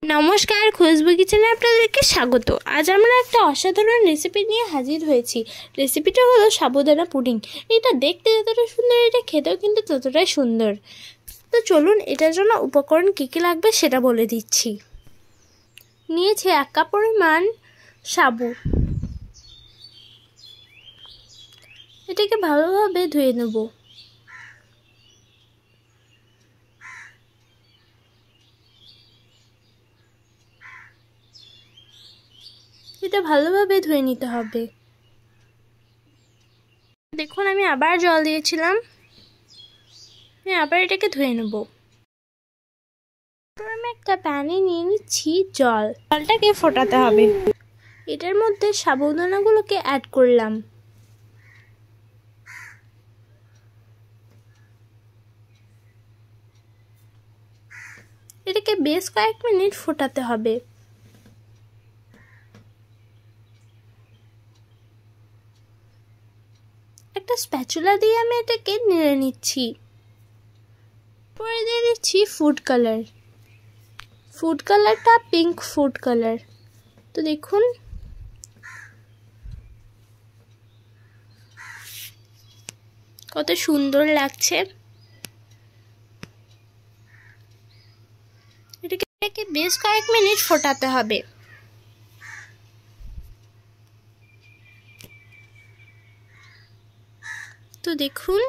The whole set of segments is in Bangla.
নমস্কার, খুশবু কিচেনে আপনাদেরকে স্বাগত। আজ আমরা একটা অসাধারণ রেসিপি নিয়ে হাজির হয়েছি। রেসিপিটা হলো সাবুদানা পুডিং। এটা দেখতে যতটা সুন্দর, এটা খেতেও কিন্তু ততটাই সুন্দর। তো চলুন এটার জন্য উপকরণ কী কী লাগবে সেটা বলে দিচ্ছি। নিয়েছি 1 কাপ পরিমাণ সাবু। এটাকে ভালোভাবে ধুয়ে নেব। এটা ভালোভাবে ধুয়ে নিতে হবে। দেখুন আমি আবার জল দিয়েছিলাম। আমি আবার এটাকে ধুয়ে নেব। আমি একটা প্যানে নিয়ে নিচ্ছি জলটাকে ফোটাতে হবে। এটার মধ্যে সাবুদানাগুলোকে অ্যাড করলাম। এটাকে বেশ কয়েক মিনিট ফোটাতে হবে। একটা স্প্যাচুলা দিয়ে আমি এটাকে নেড়ে নিচ্ছি। পরে দিয়ে দিচ্ছি ফুড কালারটা পিঙ্ক ফুড কালার। তো দেখুন কত সুন্দর লাগছে। এটাকে বেশ কয়েক মিনিট ফোটাতে হবে। তো দেখুন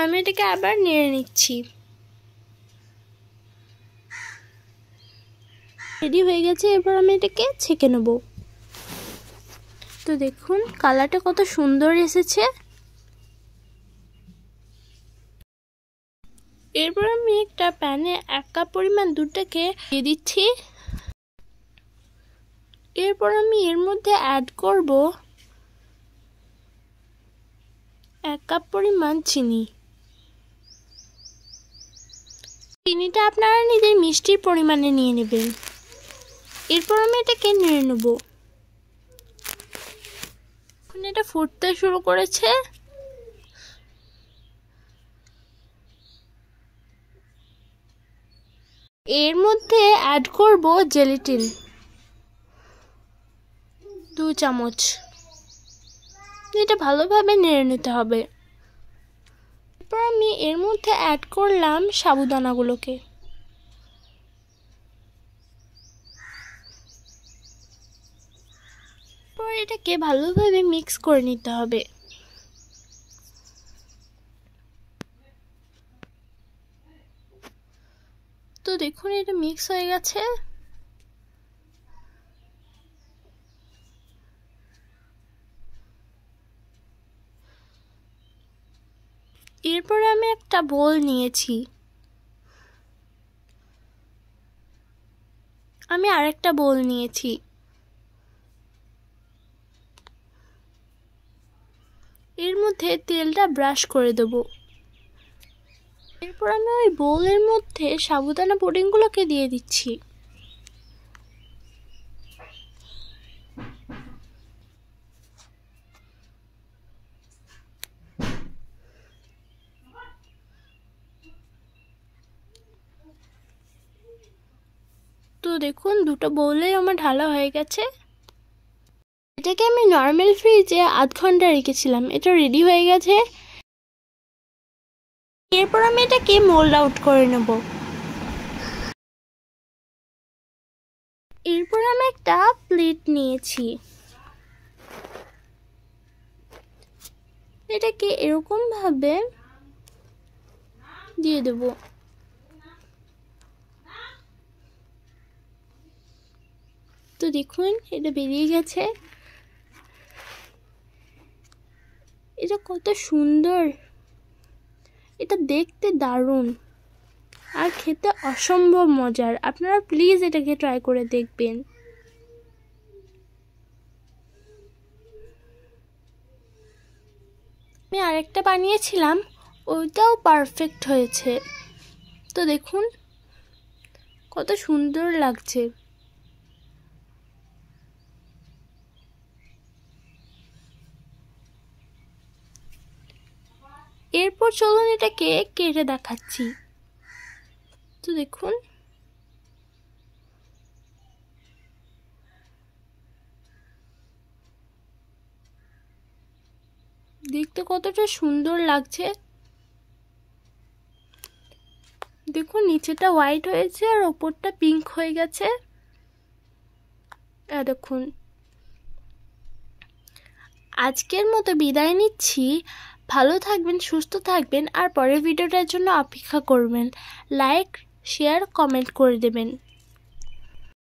আমি এটাকে আবার নেড়ে নিচ্ছি। রেডি হয়ে গেছে। এবার আমি এটাকে ছেঁকে নেব। তো দেখুন কালারটা কত সুন্দর এসেছে। এরপর আমি একটা প্যানে 1 কাপ পরিমাণ দুধটাকে দিয়ে দিচ্ছি। এরপর আমি এর মধ্যে অ্যাড করব 1 কাপ পরিমাণ চিনি। চিনিটা আপনারা নিজের মিষ্টির পরিমাণে নিয়ে নেবেন। এরপর আমি এটাকে নেড়ে নেব। এখন এটা ফুটতে শুরু করেছে। এর মধ্যে অ্যাড করব জেলাটিন 2 চামচ। এটা ভালোভাবে নেড়ে নিতে হবে। এরপর আমি এর মধ্যে অ্যাড করলাম সাবুদানাগুলোকে। পর এটাকে ভালোভাবে মিক্স করে নিতে হবে। তো দেখুন এটা মিক্স হয়ে গেছে। এরপরে আমি একটা বোল নিয়েছি। আমি আরেকটা বোল নিয়েছি। এর মধ্যে তেলটা ব্রাশ করে দেব। এরপর আমি ওই বোলের মধ্যে সাবুদানা পুডিংগুলোকে দিয়ে দিচ্ছি। তো দেখুন দুটো বোলেই আমার ঢালা হয়ে গেছে। এটাকে আমি নর্মাল ফ্রিজে 1/2 ঘন্টা রেখেছিলাম। এটা রেডি হয়ে গেছে। এরপর আমি এটাকে মোল্ড আউট করে নেব। এরপর আমি একটা প্লেট নিয়েছি। এটাকে এরকম ভাবে দিয়ে দেব। তো দেখুন এটা বেরিয়ে গেছে। এটা কত সুন্দর, এটা দেখতে দারুণ আর খেতে অসম্ভব মজার। আপনারা প্লিজ এটাকে ট্রাই করে দেখবেন। আমি আরেকটা বানিয়েছিলাম, ওইটাও পারফেক্ট হয়েছে। তো দেখুন কত সুন্দর লাগছে। এরপর চলুন এটাকে কেটে দেখাচ্ছি। তো দেখুন, দেখতে কতটা সুন্দর লাগছে। দেখুন নিচেটা হোয়াইট হয়েছে আর ওপরটা পিঙ্ক হয়ে গেছে। দেখুন, আজকের মতো বিদায় নিচ্ছি। ভালো থাকবেন, সুস্থ থাকবেন, আর পরের ভিডিওটার জন্য অপেক্ষা করবেন। লাইক, শেয়ার, কমেন্ট করে দেবেন।